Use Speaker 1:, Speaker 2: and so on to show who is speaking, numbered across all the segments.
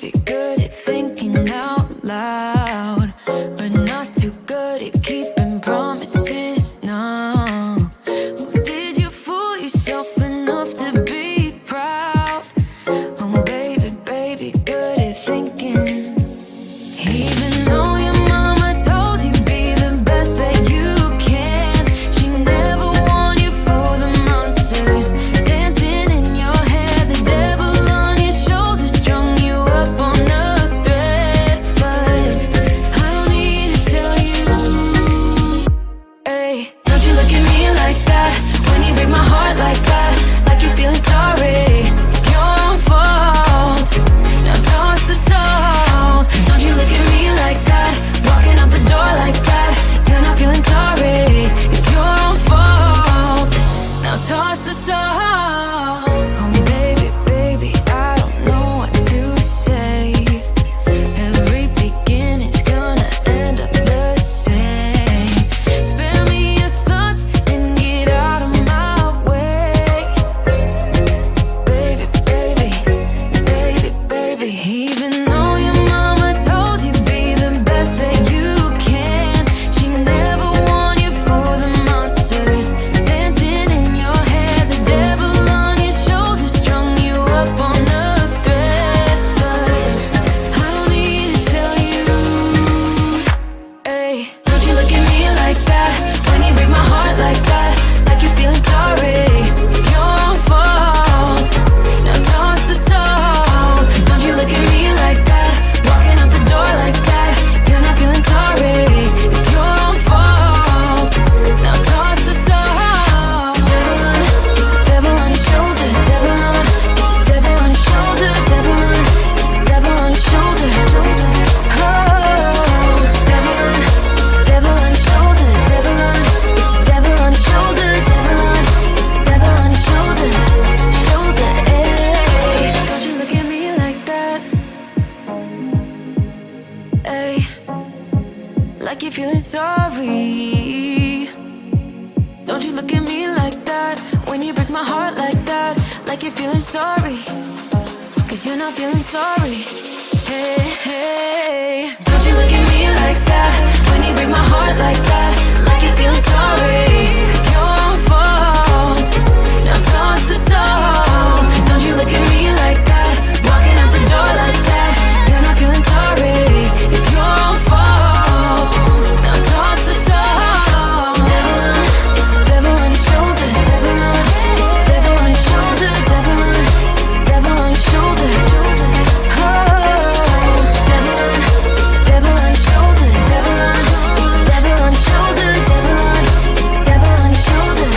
Speaker 1: baby, good at thinking out loud, but not too good at keeping promises, no. Did you fool yourself enough to be proud? Oh baby, baby, good at thinking. Even though your mama told you be the best that you can, she never warned you for the monsters dancing in your head, the devil on your shoulder strung you up on a thread. But I don't need to tell you, hey, don't you look at me like that when you break my heart like that, like you're feeling sorry. It's your own fault, now toss the salt. Don't you look at me like that, walking out the door like that, you're not feeling sorry. It's your own fault, now toss the salt. Oh baby, baby, I don't know what to say. Every beginning's gonna end up the same. Spare me your thoughts and get out of my way. Baby, baby, baby, baby. Even though your mama told you be the best that you can, she never warned you for the monsters dancing in your head, the devil on your shoulder strung you up on a thread. But I don't need to tell you, hey, don't you look at me like that when you break my heart like that, like you're feeling sorry. It's your own fault, now toss the salt. Don't you look at me like that, walking out the door like that, you're not feeling sorry. It's your own fault, now toss the salt. It's a devil on your shoulder, devil on, it's a devil on your shoulder, devil on, it's a devil on your shoulder. Oh, devil on, it's a devil on your shoulder, devil on, it's a devil on your shoulder, devil on, it's a devil on your shoulder, shoulder, hey. Don't you look at me like that, hey, like you're feeling sorry. Don't you look at me like that when you break my heart like that, like you're feeling sorry, 'cause you're not feeling sorry. Hey, hey, don't you look at me like that when you break my heart like that, like you're feeling sorry. It's your own fault, now toss the salt. Don't you look at me like that, walking out the door like that, you're not feeling sorry. It's your own fault, now toss the salt. Devil on, it's a devil on your shoulder, devil on, it's a devil on your shoulder, devil on, it's a devil on your shoulder. Oh, devil on, it's a devil on your shoulder, devil on, it's a devil on your shoulder, devil on, it's a devil on your shoulder.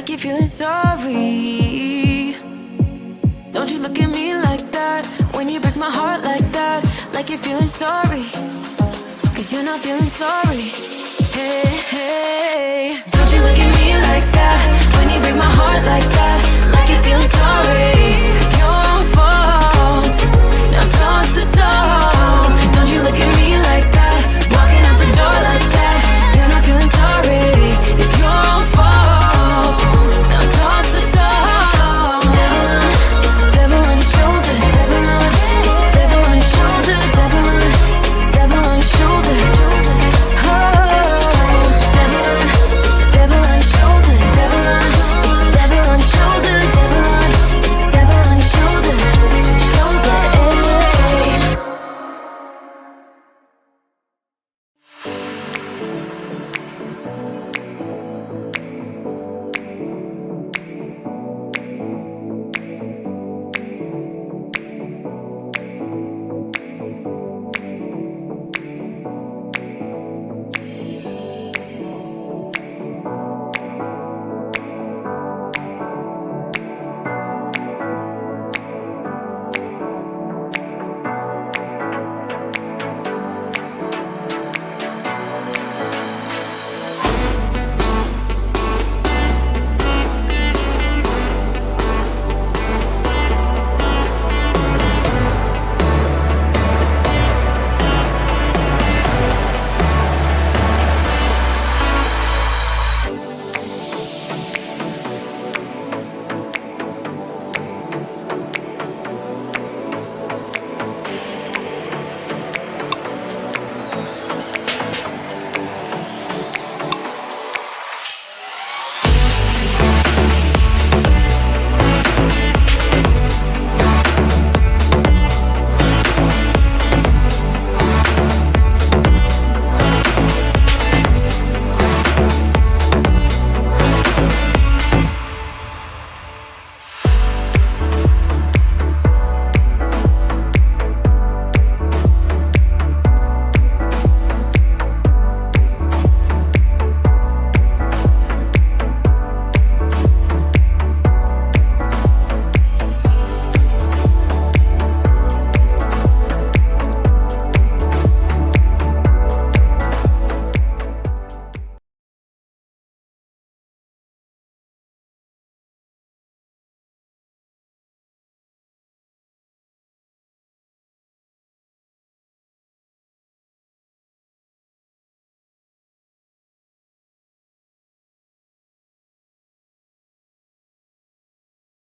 Speaker 1: like you're feeling sorry. Don't you look at me like that when you break my heart like that, like you're feeling sorry, 'cause you're not feeling sorry. Hey, hey, don't you look at me like that when you break my heart like that, like you're feeling sorry.